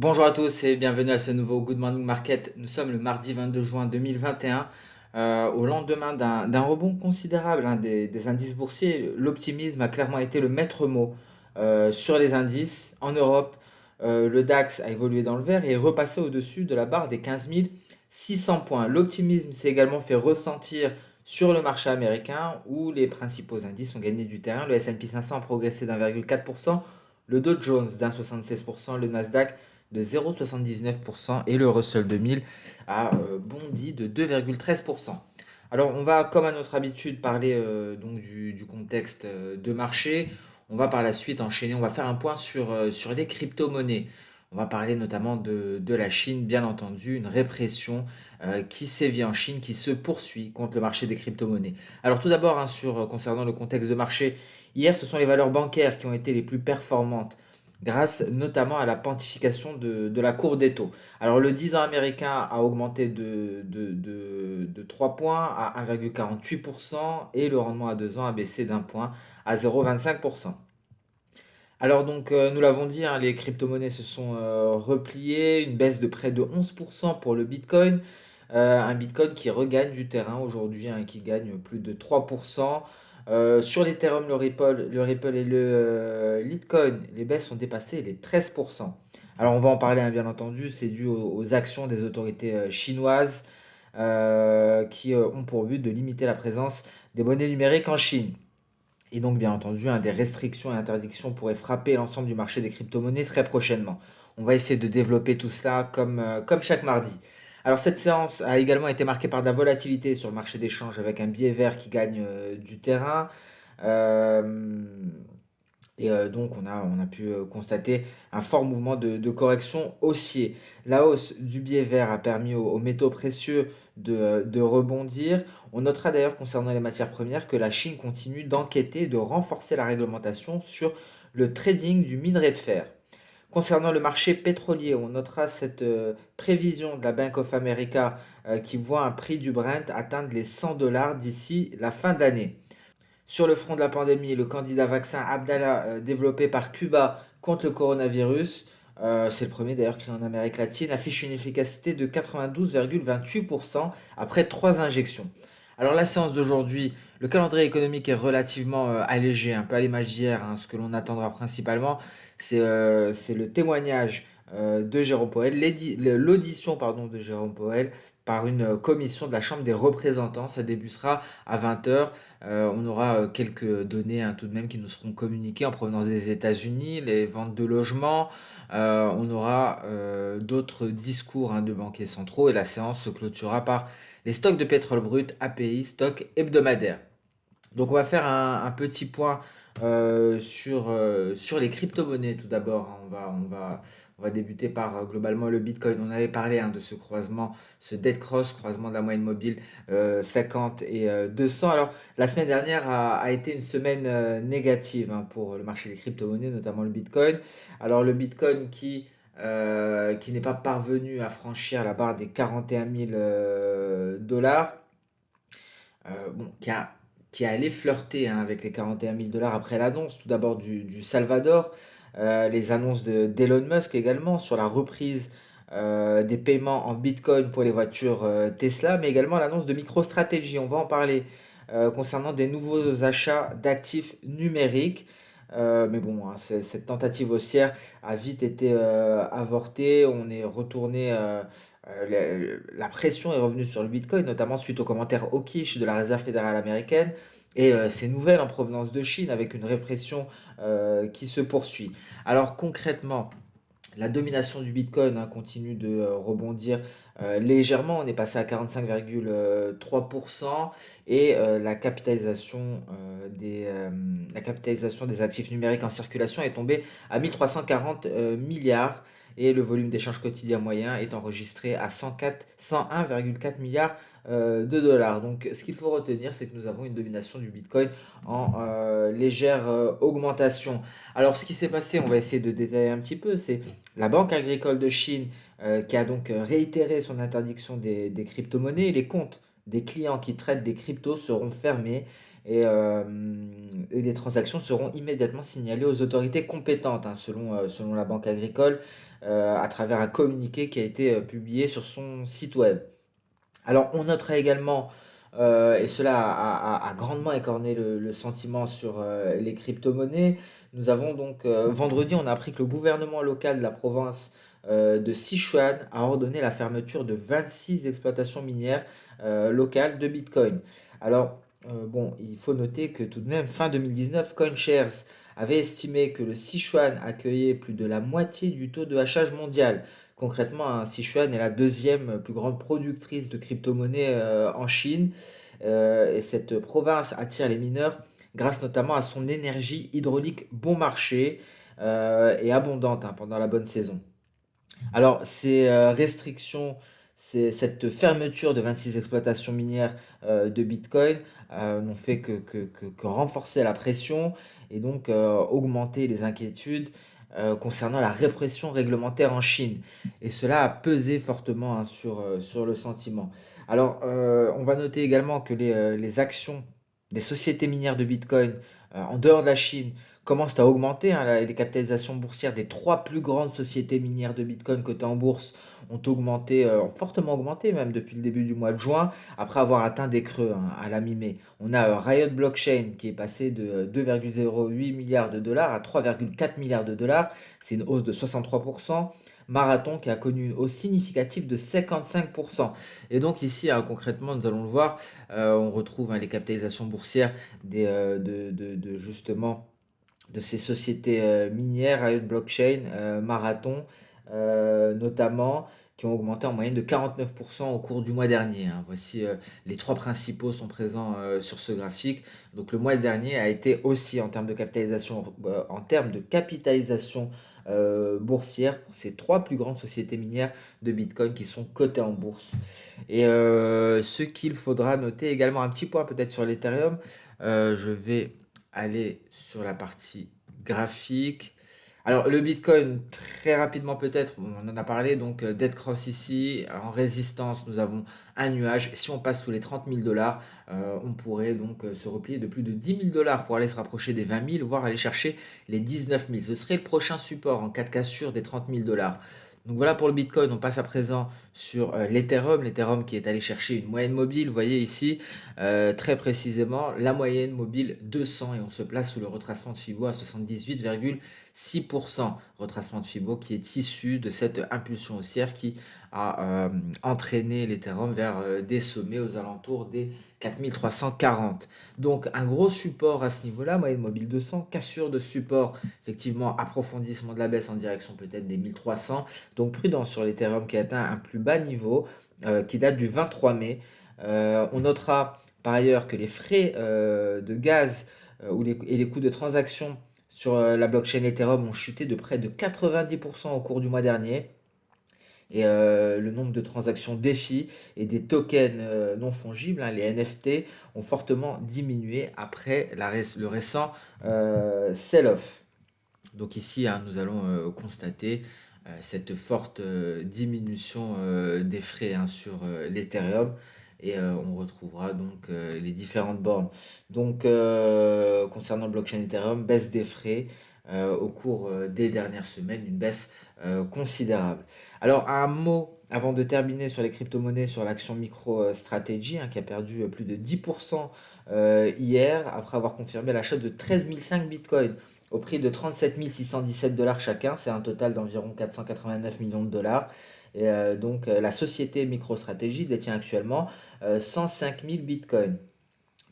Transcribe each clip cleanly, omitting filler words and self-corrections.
Bonjour à tous et bienvenue à ce nouveau Good Morning Market. Nous sommes le mardi 22 juin 2021, au lendemain d'un rebond considérable des indices boursiers. L'optimisme a clairement été le maître mot sur les indices. En Europe, le DAX a évolué dans le vert et est repassé au-dessus de la barre des 15 600 points. L'optimisme s'est également fait ressentir sur le marché américain où les principaux indices ont gagné du terrain. Le S&P 500 a progressé d'1,4%, le Dow Jones d'1,76%, le Nasdaq de 0,79% et le Russell 2000 a bondi de 2,13%. Alors on va, comme à notre habitude, parler donc du contexte de marché. On va par la suite enchaîner, on va faire un point sur les crypto-monnaies. On va parler notamment de la Chine, bien entendu, une répression qui sévit en Chine, qui se poursuit contre le marché des crypto-monnaies. Alors tout d'abord, hein, concernant le contexte de marché, hier ce sont les valeurs bancaires qui ont été les plus performantes grâce notamment à la pontification de la courbe des taux. Alors le 10 ans américain a augmenté de 3 points à 1,48% et le rendement à 2 ans a baissé d'un point à 0,25%. Alors donc nous l'avons dit, hein, les crypto-monnaies se sont repliées, une baisse de près de 11% pour le Bitcoin, un Bitcoin qui regagne du terrain aujourd'hui, hein, qui gagne plus de 3%. Sur l'Ethereum, le Ripple et le Litecoin, les baisses ont dépassé les 13%. Alors on va en parler, hein, bien entendu, c'est dû aux actions des autorités chinoises qui ont pour but de limiter la présence des monnaies numériques en Chine. Et donc, bien entendu, hein, des restrictions et interdictions pourraient frapper l'ensemble du marché des crypto-monnaies très prochainement. On va essayer de développer tout cela comme chaque mardi. Alors, cette séance a également été marquée par de la volatilité sur le marché des changes avec un biais vert qui gagne du terrain. Euh, donc, on a pu constater un fort mouvement de correction haussier. La hausse du biais vert a permis aux métaux précieux de rebondir. On notera d'ailleurs concernant les matières premières que la Chine continue d'enquêter et de renforcer la réglementation sur le trading du minerai de fer. Concernant le marché pétrolier, on notera cette prévision de la Bank of America qui voit un prix du Brent atteindre les 100 dollars d'ici la fin d'année. Sur le front de la pandémie, le candidat vaccin Abdallah, développé par Cuba contre le coronavirus, c'est le premier d'ailleurs créé en Amérique latine, affiche une efficacité de 92,28% après 3 injections. Alors la séance d'aujourd'hui, le calendrier économique est relativement allégé, un peu à l'image d'hier, hein. Ce que l'on attendra principalement, c'est le témoignage de Jérôme Powell, l'audition pardon, de Jérôme Powell par une commission de la Chambre des représentants. Ça débutera à 20 heures. On aura quelques données, hein, tout de même qui nous seront communiquées en provenance des États-Unis, les ventes de logements. On aura d'autres discours, hein, de banquiers centraux et la séance se clôturera par les stocks de pétrole brut, API, stocks hebdomadaires. Donc on va faire un petit point sur les crypto-monnaies tout d'abord, hein. On va débuter par globalement le Bitcoin. On avait parlé, hein, de ce croisement, ce dead cross, croisement de la moyenne mobile 50 et 200. Alors la semaine dernière a été une semaine négative, hein, pour le marché des crypto-monnaies, notamment le Bitcoin. Alors le Bitcoin qui n'est pas parvenu à franchir la barre des 41 000 dollars, bon, qui a allé flirter, hein, avec les 41 000 dollars après l'annonce, tout d'abord du Salvador, les annonces d'Elon Musk également sur la reprise des paiements en Bitcoin pour les voitures Tesla, mais également l'annonce de MicroStrategy. On va en parler concernant des nouveaux achats d'actifs numériques. Mais bon, hein, cette tentative haussière a vite été avortée. On est retourné. La pression est revenue sur le Bitcoin, notamment suite aux commentaires hawkish de la Réserve fédérale américaine et ces nouvelles en provenance de Chine avec une répression qui se poursuit. Alors concrètement, la domination du Bitcoin, hein, continue de rebondir légèrement. On est passé à 45,3% et la capitalisation des actifs numériques en circulation est tombée à 1340 milliards et le volume d'échange quotidien moyen est enregistré à 101,4 milliards de dollars. Donc ce qu'il faut retenir, c'est que nous avons une domination du Bitcoin en légère augmentation. Alors ce qui s'est passé, on va essayer de détailler un petit peu, c'est la Banque agricole de Chine qui a donc réitéré son interdiction des crypto-monnaies. Et les comptes des clients qui traitent des cryptos seront fermés et les transactions seront immédiatement signalées aux autorités compétentes, hein, selon la Banque agricole. à travers un communiqué qui a été publié sur son site web. Alors, on notera également, et cela a grandement écorné le sentiment sur les crypto-monnaies. Nous avons donc, vendredi, on a appris que le gouvernement local de la province de Sichuan a ordonné la fermeture de 26 exploitations minières locales de Bitcoin. Alors, bon, il faut noter que tout de même, fin 2019, CoinShares avait estimé que le Sichuan accueillait plus de la moitié du taux de hachage mondial. Concrètement, hein, Sichuan est la deuxième plus grande productrice de crypto-monnaies en Chine. Et cette province attire les mineurs grâce notamment à son énergie hydraulique bon marché et abondante, hein, pendant la bonne saison. Alors, ces restrictions, cette fermeture de 26 exploitations minières de Bitcoin n'ont fait que renforcer la pression et donc augmenter les inquiétudes concernant la répression réglementaire en Chine. Et cela a pesé fortement, hein, sur le sentiment. Alors, on va noter également que les actions des sociétés minières de Bitcoin en dehors de la Chine commencent à augmenter, hein. Les capitalisations boursières des trois plus grandes sociétés minières de Bitcoin cotées en bourse ont augmenté, ont fortement augmenté même depuis le début du mois de juin, après avoir atteint des creux, hein, à la mi-mai. On a Riot Blockchain qui est passé de 2,08 milliards de dollars à 3,4 milliards de dollars. C'est une hausse de 63%. Marathon qui a connu une hausse significative de 55%. Et donc ici, hein, concrètement, nous allons le voir, on retrouve, hein, les capitalisations boursières justement de ces sociétés minières, Riot Blockchain, Marathon notamment, qui ont augmenté en moyenne de 49% au cours du mois dernier, hein. Voici les trois principaux sont présents sur ce graphique. Donc le mois dernier a été aussi en termes de capitalisation boursière pour ces trois plus grandes sociétés minières de Bitcoin qui sont cotées en bourse. Et ce qu'il faudra noter également, un petit point peut-être sur l'Ethereum, je vais aller sur la partie graphique. Alors le Bitcoin, très rapidement peut-être, on en a parlé, donc Dead Cross ici, en résistance, nous avons un nuage. Si on passe sous les 30 000 dollars, on pourrait donc se replier de plus de 10 000 dollars pour aller se rapprocher des 20 000, voire aller chercher les 19 000. Ce serait le prochain support en cas de cassure des 30 000 dollars. Donc voilà pour le Bitcoin, on passe à présent sur l'Ethereum qui est allé chercher une moyenne mobile, vous voyez ici, très précisément la moyenne mobile 200 et on se place sous le retracement de Fibo à 78,6%. Retracement de Fibo qui est issu de cette impulsion haussière qui a entraîné l'Ethereum vers des sommets aux alentours des 4340. Donc un gros support à ce niveau-là, moyenne mobile 200, cassure de support, effectivement approfondissement de la baisse en direction peut-être des 1300. Donc prudence sur l'Ethereum qui atteint un plus bas niveau qui date du 23 mai. On notera par ailleurs que les frais de gaz et les coûts de transaction sur la blockchain Ethereum ont chuté de près de 90% au cours du mois dernier. Et le nombre de transactions DeFi et des tokens non fongibles, hein, les NFT, ont fortement diminué après le récent sell-off. Donc ici, hein, nous allons constater cette forte diminution des frais, hein, sur l'Ethereum. Et on retrouvera donc les différentes bornes. Donc concernant le blockchain Ethereum, baisse des frais au cours des dernières semaines, une baisse considérable. Alors un mot avant de terminer sur les crypto-monnaies, sur l'action MicroStrategy, hein, qui a perdu plus de 10% hier après avoir confirmé l'achat de 13 500 bitcoins au prix de 37 617 dollars chacun. C'est un total d'environ 489 millions de dollars. Et donc la société MicroStrategy détient actuellement 105 000 bitcoins.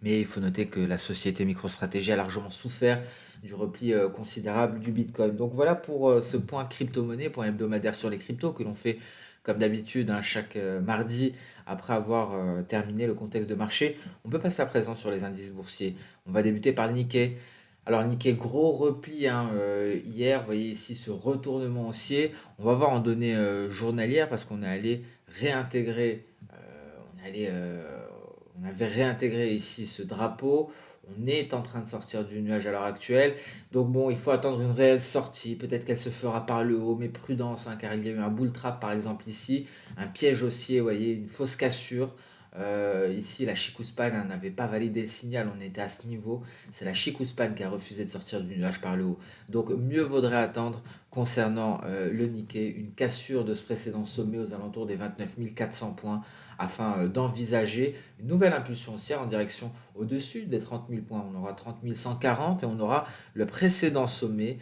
Mais il faut noter que la société MicroStrategy a largement souffert du repli considérable du Bitcoin. Donc voilà pour ce point crypto-monnaie, point hebdomadaire sur les cryptos que l'on fait comme d'habitude, hein, chaque mardi après avoir terminé le contexte de marché. On peut passer à présent sur les indices boursiers. On va débuter par le Nikkei. Alors Nikkei, gros repli, hein, hier, vous voyez ici ce retournement haussier. On va voir en données journalières parce qu'on est allé réintégrer, on avait réintégré ici ce drapeau. On est en train de sortir du nuage à l'heure actuelle. Donc bon, il faut attendre une réelle sortie. Peut-être qu'elle se fera par le haut, mais prudence, hein, car il y a eu un bull trap par exemple ici, un piège haussier, vous voyez, une fausse cassure. Ici, la Chicouspan n'avait pas validé le signal, on était à ce niveau. C'est la Chicouspan qui a refusé de sortir du nuage par le haut. Donc mieux vaudrait attendre concernant le Nikkei une cassure de ce précédent sommet aux alentours des 29 400 points afin d'envisager une nouvelle impulsion haussière en direction au-dessus des 30 000 points. On aura 30 140 et on aura le précédent sommet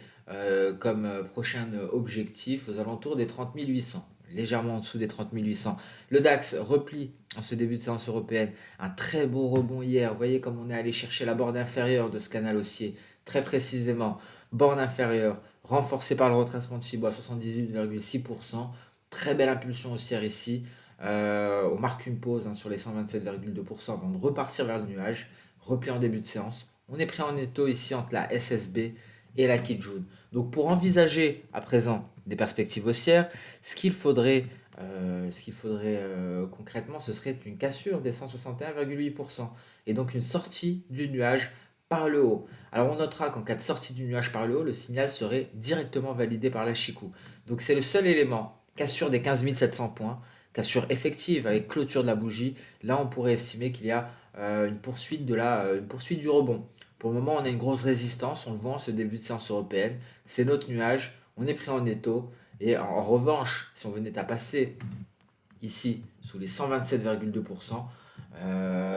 comme prochain objectif aux alentours des 30 800, légèrement en dessous des 30 800. Le DAX replie en ce début de séance européenne, un très beau rebond hier. Vous voyez comme on est allé chercher la borne inférieure de ce canal haussier, très précisément, borne inférieure, renforcée par le retracement de Fibo à 78,6%. Très belle impulsion haussière ici. On marque une pause sur les 127,2% avant de repartir vers le nuage. Repli en début de séance. On est pris en étau ici entre la SSB et la Kijun. Donc pour envisager à présent des perspectives haussières, ce qu'il faudrait concrètement, ce serait une cassure des 161,8% et donc une sortie du nuage par le haut. Alors on notera qu'en cas de sortie du nuage par le haut, le signal serait directement validé par la Chikou. Donc c'est le seul élément, cassure des 15 700 points, cassure effective avec clôture de la bougie. Là on pourrait estimer qu'il y a une poursuite du rebond. Pour le moment, on a une grosse résistance, on le voit en ce début de séance européenne. C'est notre nuage, on est pris en étau. Et en revanche, si on venait à passer ici sous les 127,2%,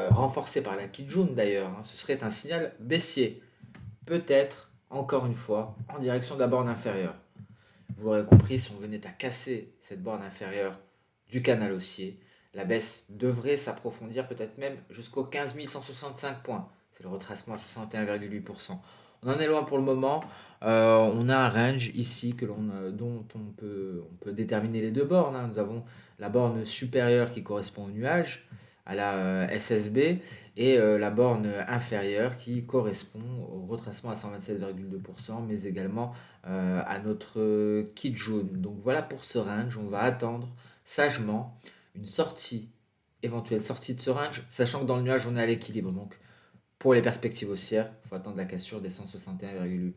renforcé par la Kijun d'ailleurs, ce serait un signal baissier. Peut-être, encore une fois, en direction de la borne inférieure. Vous l'aurez compris, si on venait à casser cette borne inférieure du canal haussier, la baisse devrait s'approfondir peut-être même jusqu'aux 15 165 points. C'est le retracement à 61,8%. On en est loin pour le moment. On a un range ici dont on peut déterminer les deux bornes. Nous avons la borne supérieure qui correspond au nuage, à la SSB, et la borne inférieure qui correspond au retracement à 127,2%, mais également à notre Kijun. Donc voilà pour ce range. On va attendre sagement une éventuelle sortie de ce range, sachant que dans le nuage on est à l'équilibre. Donc pour les perspectives haussières, il faut attendre la cassure des 161,8%.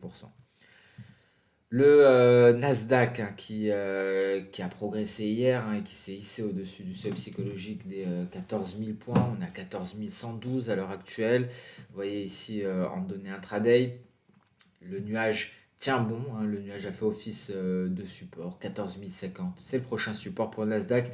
Le Nasdaq qui a progressé hier et qui s'est hissé au-dessus du seuil psychologique des 14 000 points. On a 14 112 à l'heure actuelle. Vous voyez ici en données intraday, le nuage tient bon. Le nuage a fait office de support, 14 050. C'est le prochain support pour le Nasdaq.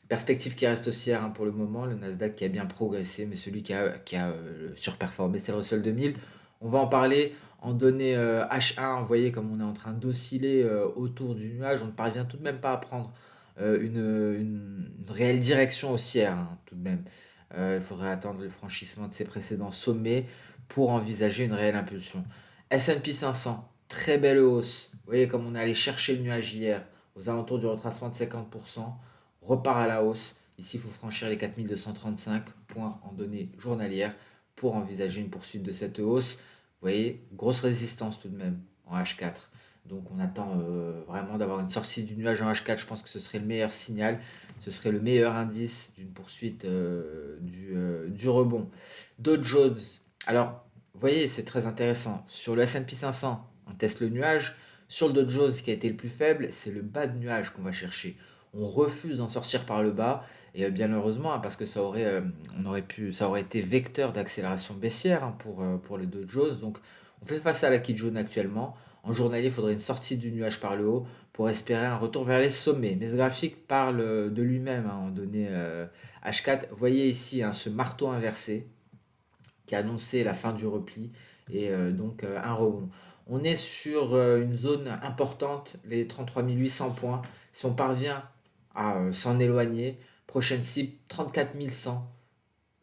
Perspective qui reste haussière pour le moment. Le Nasdaq qui a bien progressé, mais celui qui a surperformé, c'est le Russell 2000. On va en parler en données H1. Vous voyez comme on est en train d'osciller autour du nuage. On ne parvient tout de même pas à prendre une réelle direction haussière, tout de même. Il faudrait attendre le franchissement de ses précédents sommets pour envisager une réelle impulsion. S&P 500, très belle hausse. Vous voyez comme on est allé chercher le nuage hier aux alentours du retracement de 50%. Repart à la hausse. Ici, il faut franchir les 4235 points en données journalières pour envisager une poursuite de cette hausse. Vous voyez, grosse résistance tout de même en H4. Donc on attend vraiment d'avoir une sortie du nuage en H4. Je pense que ce serait le meilleur signal. Ce serait le meilleur indice d'une poursuite du rebond. Dow Jones. Alors, vous voyez, c'est très intéressant. Sur le S&P 500, on teste le nuage. Sur le Dow Jones, qui a été le plus faible, c'est le bas de nuage qu'on va chercher. On refuse d'en sortir par le bas et bien heureusement parce que ça aurait été vecteur d'accélération baissière pour le Dow Jones. Donc on fait face à la Kijun actuellement. En journalier, il faudrait une sortie du nuage par le haut pour espérer un retour vers les sommets. Mais ce graphique parle de lui-même en données H4. Vous voyez ici ce marteau inversé qui a annoncé la fin du repli et donc un rebond. On est sur une zone importante, les 33 800 points. Si on parvient à s'en éloigner, prochaine cible 34 100.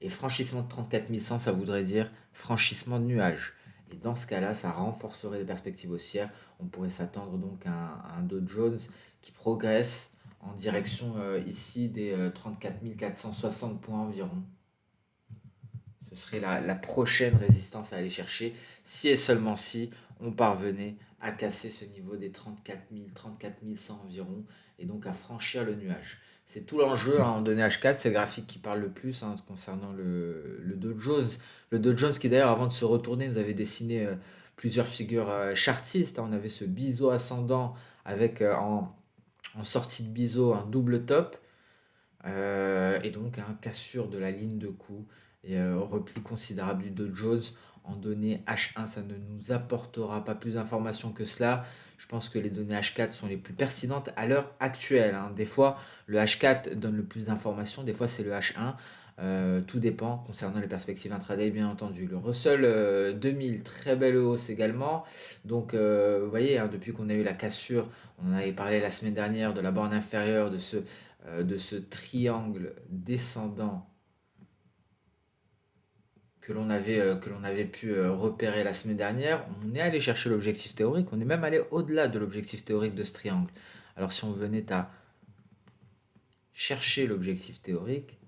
Et franchissement de 34 100, ça voudrait dire franchissement de nuage. Et dans ce cas-là, ça renforcerait les perspectives haussières. On pourrait s'attendre donc à un Dow Jones qui progresse en direction ici des 34 460 points environ. Ce serait la prochaine résistance à aller chercher, si et seulement si on parvenait à casser ce niveau des 34 100 environ, et donc à franchir le nuage. C'est tout l'enjeu en données H4, c'est le graphique qui parle le plus concernant le Dow Jones. Le Dow Jones qui d'ailleurs avant de se retourner nous avait dessiné plusieurs figures chartistes. On avait ce biseau ascendant avec en sortie de biseau un double top. Et donc, cassure de la ligne de coup et repli considérable du Dow Jones en données H1. Ça ne nous apportera pas plus d'informations que cela. Je pense que les données H4 sont les plus pertinentes à l'heure actuelle, hein. Des fois, le H4 donne le plus d'informations, des fois, c'est le H1. Tout dépend concernant les perspectives intraday, bien entendu. Le Russell 2000, très belle hausse également. Donc, vous voyez, hein, depuis qu'on a eu la cassure, on en avait parlé la semaine dernière de la borne inférieure, de ce triangle descendant que l'on avait pu repérer la semaine dernière. On est allé chercher l'objectif théorique, on est même allé au-delà de l'objectif théorique de ce triangle. Alors si on venait à chercher l'objectif théorique,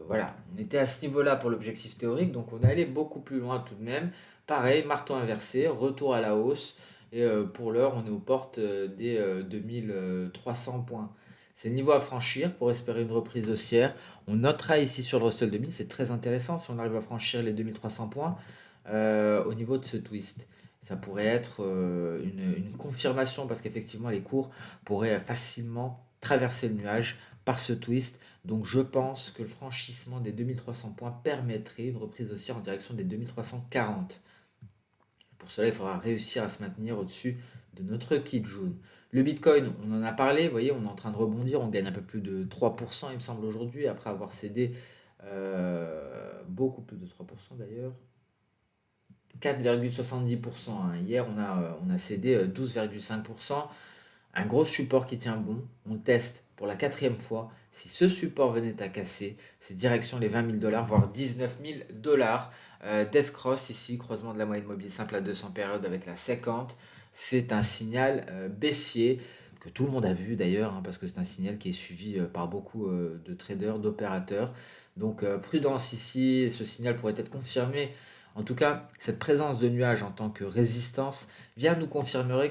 voilà, on était à ce niveau-là pour l'objectif théorique, donc on est allé beaucoup plus loin tout de même. Pareil, marteau inversé, retour à la hausse, et pour l'heure, on est aux portes des 2300 points. C'est le niveau à franchir pour espérer une reprise haussière. On notera ici sur le Russell 2000, c'est très intéressant si on arrive à franchir les 2300 points au niveau de ce twist. Ça pourrait être une confirmation parce qu'effectivement, les cours pourraient facilement traverser le nuage par ce twist. Donc je pense que le franchissement des 2300 points permettrait une reprise haussière en direction des 2340. Pour cela, il faudra réussir à se maintenir au-dessus de notre Kijun. Le Bitcoin, on en a parlé, vous voyez, on est en train de rebondir, on gagne un peu plus de 3%, il me semble, aujourd'hui, après avoir cédé beaucoup plus de 3% d'ailleurs. 4,70%, hein. Hier, on a cédé 12,5%. Un gros support qui tient bon. On teste pour la quatrième fois. Si ce support venait à casser, c'est direction les 20 000 dollars, voire 19 000 dollars. Death Cross ici, croisement de la moyenne mobile simple à 200 périodes avec la 50. C'est un signal baissier que tout le monde a vu d'ailleurs, hein, parce que c'est un signal qui est suivi par beaucoup de traders, d'opérateurs. Donc prudence ici, ce signal pourrait être confirmé. En tout cas, cette présence de nuages en tant que résistance vient nous confirmer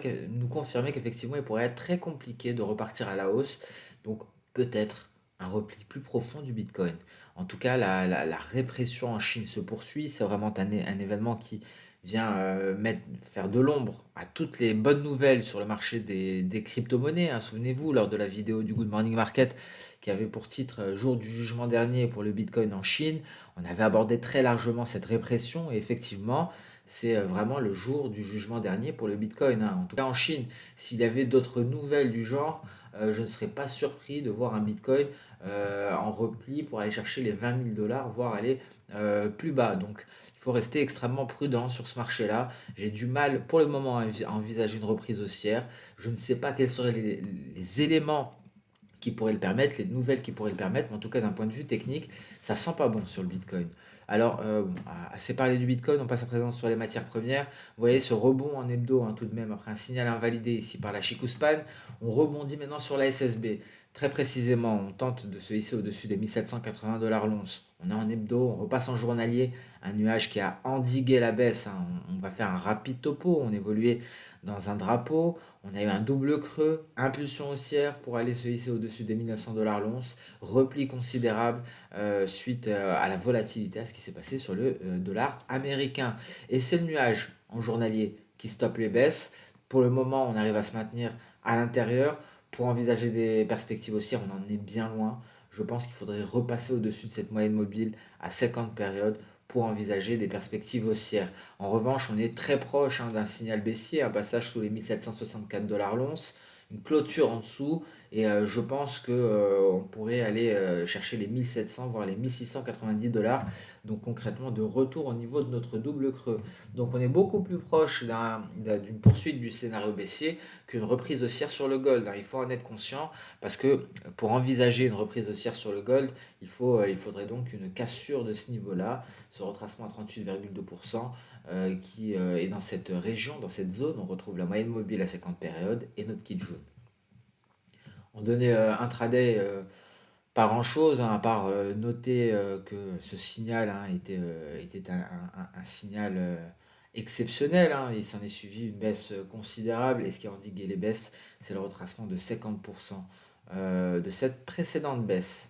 qu'effectivement, il pourrait être très compliqué de repartir à la hausse. Donc peut-être un repli plus profond du Bitcoin. En tout cas, la répression en Chine se poursuit. C'est vraiment un événement qui vient faire de l'ombre à toutes les bonnes nouvelles sur le marché des crypto-monnaies, hein. Souvenez-vous, lors de la vidéo du Good Morning Market qui avait pour titre Jour du jugement dernier pour le Bitcoin en Chine, on avait abordé très largement cette répression et effectivement, c'est vraiment le jour du jugement dernier pour le Bitcoin, hein. En tout cas en Chine, s'il y avait d'autres nouvelles du genre, je ne serais pas surpris de voir un Bitcoin en repli pour aller chercher les 20 000 dollars, voire aller plus bas. Donc il faut rester extrêmement prudent sur ce marché-là. J'ai du mal pour le moment à envisager une reprise haussière. Je ne sais pas quels seraient les éléments qui pourraient le permettre, les nouvelles qui pourraient le permettre, mais en tout cas d'un point de vue technique, ça sent pas bon sur le Bitcoin. Alors, bon, assez parlé du Bitcoin, on passe à présent sur les matières premières. Vous voyez ce rebond en hebdo, hein, tout de même, après un signal invalidé ici par la Chikuspan, on rebondit maintenant sur la SSB. Très précisément, on tente de se hisser au-dessus des 1780 dollars l'once. On est en hebdo, on repasse en journalier, un nuage qui a endigué la baisse, hein. On va faire un rapide topo, on évoluait dans un drapeau, on a eu un double creux, impulsion haussière pour aller se hisser au-dessus des 1900 dollars l'once, repli considérable suite à la volatilité, à ce qui s'est passé sur le dollar américain. Et c'est le nuage en journalier qui stoppe les baisses. Pour le moment, on arrive à se maintenir à l'intérieur. Pour envisager des perspectives haussières, on en est bien loin. Je pense qu'il faudrait repasser au-dessus de cette moyenne mobile à 50 périodes pour envisager des perspectives haussières. En revanche, on est très proche, hein, d'un signal baissier, un passage sous les 1764 dollars l'once, une clôture en dessous, et je pense que on pourrait aller chercher les 1700 voire les 1690 dollars. Donc concrètement, de retour au niveau de notre double creux. Donc on est beaucoup plus proche d'une poursuite du scénario baissier qu'une reprise haussière sur le gold, hein. Il faut en être conscient parce que pour envisager une reprise haussière sur le gold, il faudrait donc une cassure de ce niveau-là, ce retracement à 38,2% qui est dans cette région, dans cette zone. On retrouve la moyenne mobile à 50 périodes et notre Kijun. On donnait intraday pas grand-chose, hein, à part noter que ce signal, hein, était un signal exceptionnel, hein. Il s'en est suivi une baisse considérable et ce qui a endigué les baisses, c'est le retracement de 50% de cette précédente baisse.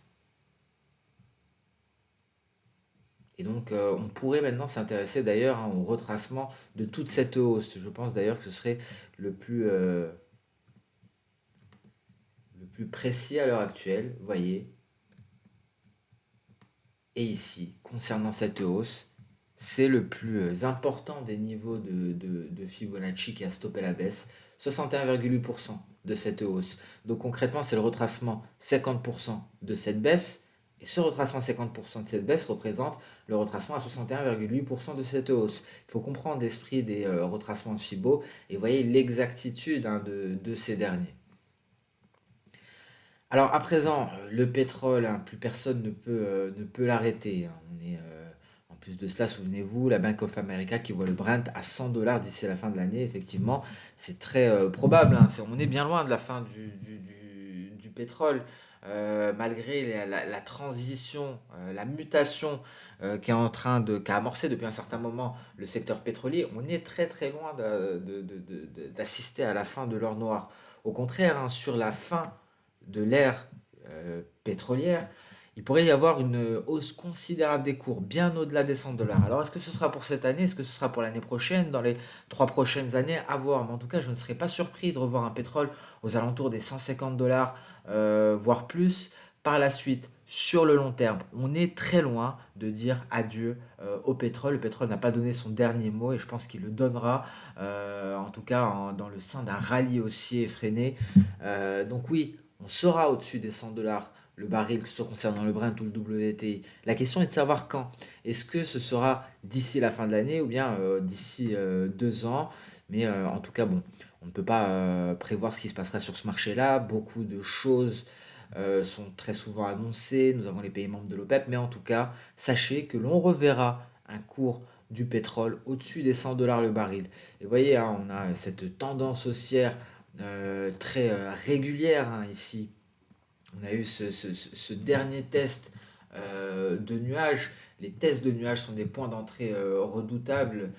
Et donc, on pourrait maintenant s'intéresser d'ailleurs, hein, au retracement de toute cette hausse. Je pense d'ailleurs que ce serait le plus, plus précis à l'heure actuelle, vous voyez. Et ici, concernant cette hausse, c'est le plus important des niveaux de Fibonacci qui a stoppé la baisse, 61,8% de cette hausse. Donc concrètement, c'est le retracement 50% de cette baisse. Et ce retracement 50% de cette baisse représente le retracement à 61,8% de cette hausse. Il faut comprendre l'esprit des retracements de Fibo et voyez l'exactitude de ces derniers. Alors à présent, le pétrole, hein, plus personne ne peut l'arrêter, hein. En plus de cela, souvenez-vous, la Bank of America qui voit le Brent à 100 dollars d'ici la fin de l'année, effectivement, c'est très probable, hein. On est bien loin de la fin du pétrole, malgré la transition, la mutation qui a amorcé depuis un certain moment le secteur pétrolier. On est très très loin d'assister à la fin de l'or noir. Au contraire, hein, sur la fin de l'ère pétrolière, il pourrait y avoir une hausse considérable des cours, bien au-delà des 100 dollars. Alors, est-ce que ce sera pour cette année? Est-ce que ce sera pour l'année prochaine? Dans les 3 prochaines années? À voir. Mais en tout cas, je ne serais pas surpris de revoir un pétrole aux alentours des 150 dollars, voire plus, par la suite. Sur le long terme, on est très loin de dire adieu au pétrole. Le pétrole n'a pas donné son dernier mot et je pense qu'il le donnera, en tout cas dans le sein d'un rallye haussier effréné. Donc oui, on sera au-dessus des 100 dollars le baril, que ce soit concernant le Brent ou le WTI. La question est de savoir quand. Est-ce que ce sera d'ici la fin de l'année ou bien d'ici 2 ans? Mais en tout cas, bon, on ne peut pas prévoir ce qui se passera sur ce marché-là. Beaucoup de choses sont très souvent annoncées. Nous avons les pays membres de l'OPEP. Mais en tout cas, sachez que l'on reverra un cours du pétrole au-dessus des 100 dollars le baril. Et vous voyez, hein, on a cette tendance haussière très régulière, hein, ici. On a eu ce dernier test de nuages. Les tests de nuages sont des points d'entrée redoutables.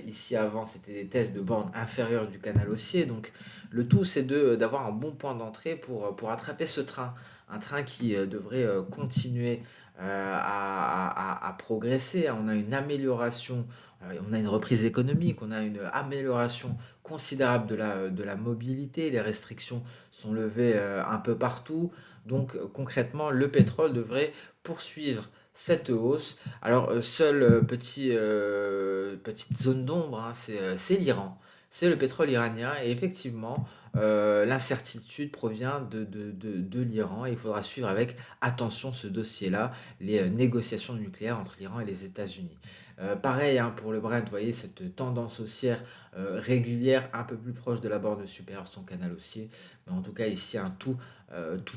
Ici avant, c'était des tests de borne inférieure du canal haussier. Donc le tout, c'est d'avoir un bon point d'entrée pour attraper ce train. Un train qui devrait continuer à progresser. On a une amélioration, on a une reprise économique, on a une amélioration considérable de la mobilité. Les restrictions sont levées un peu partout. Donc concrètement, le pétrole devrait poursuivre cette hausse. Alors, seule petite zone d'ombre, hein, c'est l'Iran. C'est le pétrole iranien. Et effectivement, l'incertitude provient de l'Iran. Et il faudra suivre avec attention ce dossier-là, les négociations nucléaires entre l'Iran et les États-Unis. Pareil, hein, pour le Brent, vous voyez cette tendance haussière régulière, un peu plus proche de la borne supérieure de son canal haussier. Mais en tout cas, ici, tout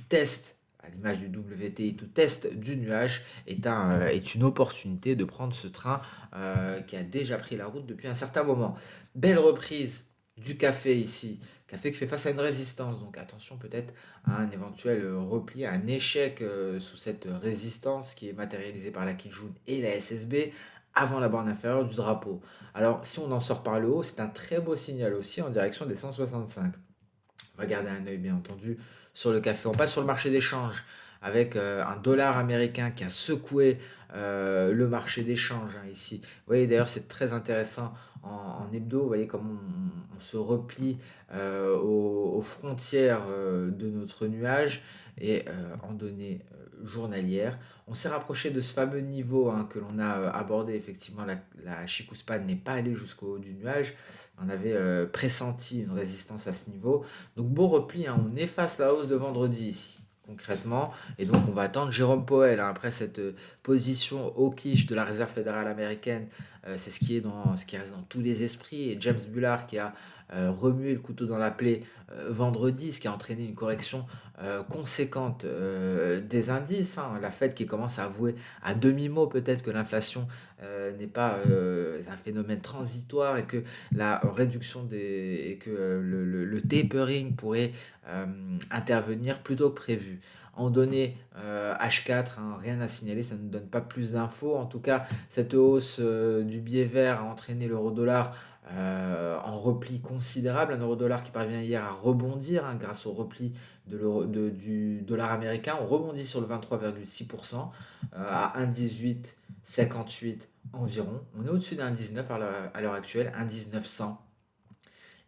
test, à l'image du WTI, tout test du nuage est une opportunité de prendre ce train qui a déjà pris la route depuis un certain moment. Belle reprise du café ici, café qui fait face à une résistance, donc attention peut-être à un éventuel repli, à un échec sous cette résistance qui est matérialisée par la Kijun et la SSB avant la borne inférieure du drapeau. Alors si on en sort par le haut, c'est un très beau signal aussi en direction des 165. On va garder un œil bien entendu sur le café. On passe sur le marché d'échange avec un dollar américain qui a secoué le marché d'échange, hein, ici. Vous voyez d'ailleurs c'est très intéressant en hebdo, vous voyez comment on se replie aux frontières de notre nuage et en données journalières. On s'est rapproché de ce fameux niveau, hein, que l'on a abordé. Effectivement, la Chikuspan n'est pas allée jusqu'au haut du nuage. On avait pressenti une résistance à ce niveau. Donc beau repli, hein, on efface la hausse de vendredi ici, concrètement. Et donc on va attendre Jérôme Powell, hein, après cette position hawkish de la Réserve fédérale américaine. C'est ce qui reste dans tous les esprits. Et James Bullard qui a remué le couteau dans la plaie vendredi, ce qui a entraîné une correction conséquente des indices, hein. La Fed qui commence à avouer à demi-mot peut-être que l'inflation n'est pas un phénomène transitoire et que la réduction et que le tapering pourrait intervenir plus tôt que prévu. En données H4, hein, rien à signaler, ça ne nous donne pas plus d'infos. En tout cas, cette hausse du biais vert a entraîné l'euro-dollar en repli considérable. Un euro-dollar qui parvient hier à rebondir, hein, grâce au repli du dollar américain. On rebondit sur le 23,6% à 1,1858 environ. On est au-dessus d'un 19 à l'heure actuelle, un 1900.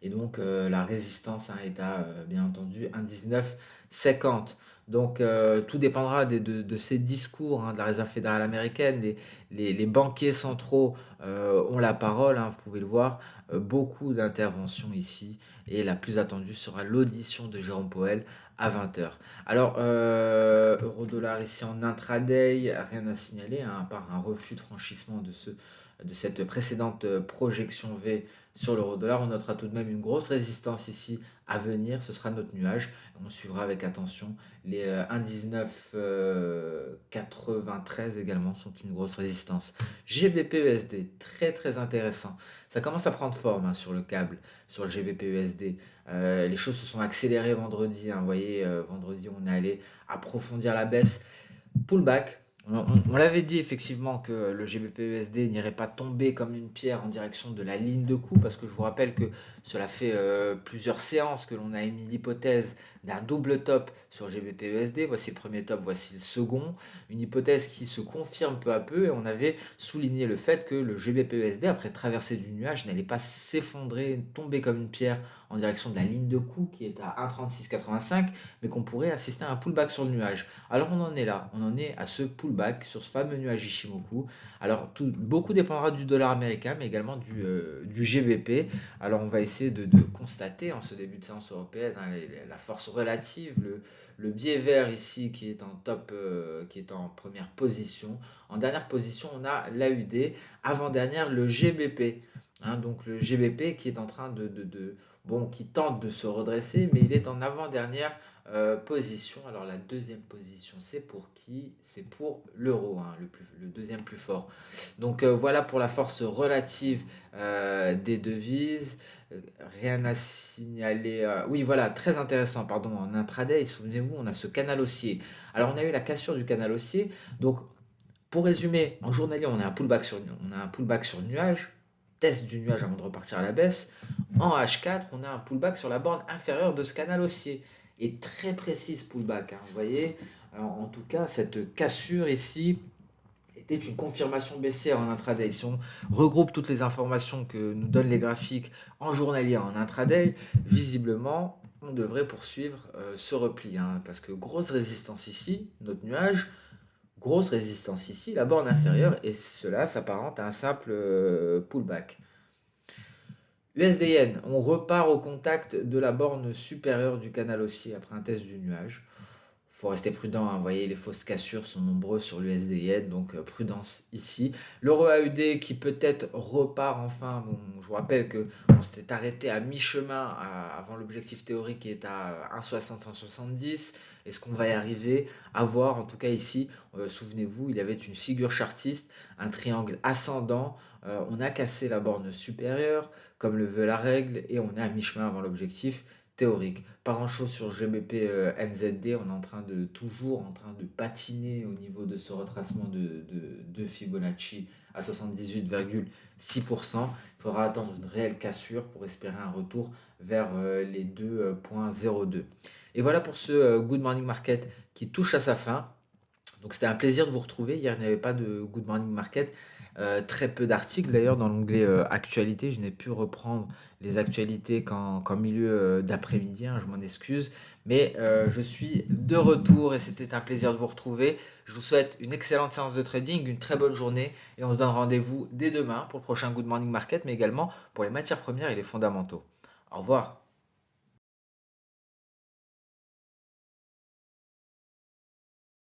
Et donc, la résistance hein, est à, bien entendu, 1,1950. Donc, tout dépendra de ces discours hein, de la Réserve fédérale américaine. Les banquiers centraux ont la parole, hein, vous pouvez le voir. Beaucoup d'interventions ici. Et la plus attendue sera l'audition de Jérôme Powell à 20 h. Alors, euro-dollar ici en intraday, rien à signaler, hein, à part un refus de franchissement de cette précédente projection V sur l'euro-dollar. On notera tout de même une grosse résistance ici à venir, ce sera notre nuage. On suivra avec attention les 1,1993 également sont une grosse résistance. GBP-USD, très très intéressant. Ça commence à prendre forme hein, sur le câble, sur le GBP-USD. Les choses se sont accélérées vendredi. Hein, vous voyez, vendredi, on est allé approfondir la baisse. Pullback. On l'avait dit effectivement que le GBP-USD n'irait pas tomber comme une pierre en direction de la ligne de coup, parce que je vous rappelle que cela fait plusieurs séances que l'on a émis l'hypothèse d'un double top sur le GBP-USD. Voici le premier top, voici le second. Une hypothèse qui se confirme peu à peu, et on avait souligné le fait que le GBP-USD, après traverser du nuage, n'allait pas s'effondrer, tomber comme une pierre en direction de la ligne de coup qui est à 1,3685, mais qu'on pourrait assister à un pullback sur le nuage. Alors on en est là, on en est à ce pullback sur ce fameux nuage Ishimoku. Alors beaucoup dépendra du dollar américain, mais également du GBP. Alors on va essayer de constater en ce début de séance européenne hein, la force relative, le biais vert ici qui est en top, qui est en première position. En dernière position, on a l'AUD, avant-dernière le GBP. Hein, donc le GBP qui est en train bon, qui tente de se redresser, mais il est en avant-dernière position. Alors la deuxième position, c'est pour qui? C'est pour l'euro, hein, le deuxième plus fort. Donc voilà pour la force relative des devises. Rien à signaler. Oui, voilà, très intéressant, pardon, en intraday, souvenez-vous, on a ce canal haussier. Alors on a eu la cassure du canal haussier. Donc pour résumer, en journalier, on a un pullback sur nuage, test du nuage avant de repartir à la baisse. En H4, on a un pullback sur la borne inférieure de ce canal haussier. Et très précis ce pullback. Hein, vous voyez, en tout cas, cette cassure ici était une confirmation baissière en intraday. Si on regroupe toutes les informations que nous donnent les graphiques en journalier en intraday, visiblement, on devrait poursuivre ce repli. Hein, parce que grosse résistance ici, notre nuage, grosse résistance ici, la borne inférieure, et cela s'apparente à un simple pullback. USD-Yen, on repart au contact de la borne supérieure du canal haussier après un test du nuage. Il faut rester prudent, hein. Vous voyez, les fausses cassures sont nombreuses sur l'USD-Yen, donc prudence ici. L'euro AUD qui peut-être repart enfin. Bon, je vous rappelle qu'on s'était arrêté à mi-chemin avant l'objectif théorique qui est à 1,60-1,70. Est-ce qu'on va y arriver à voir? En tout cas ici, souvenez-vous, il y avait une figure chartiste, un triangle ascendant. On a cassé la borne supérieure, comme le veut la règle, et on est à mi-chemin avant l'objectif théorique. Pas grand chose sur GBP NZD, on est toujours en train de patiner au niveau de ce retracement de Fibonacci à 78,6%. Il faudra attendre une réelle cassure pour espérer un retour vers les 2,02. Et voilà pour ce Good Morning Market qui touche à sa fin. Donc c'était un plaisir de vous retrouver. Hier, il n'y avait pas de Good Morning Market. Très peu d'articles d'ailleurs dans l'onglet actualité. Je n'ai pu reprendre les actualités qu'en milieu d'après-midi. Hein, je m'en excuse. Mais je suis de retour et c'était un plaisir de vous retrouver. Je vous souhaite une excellente séance de trading, une très bonne journée. Et on se donne rendez-vous dès demain pour le prochain Good Morning Market, mais également pour les matières premières et les fondamentaux. Au revoir.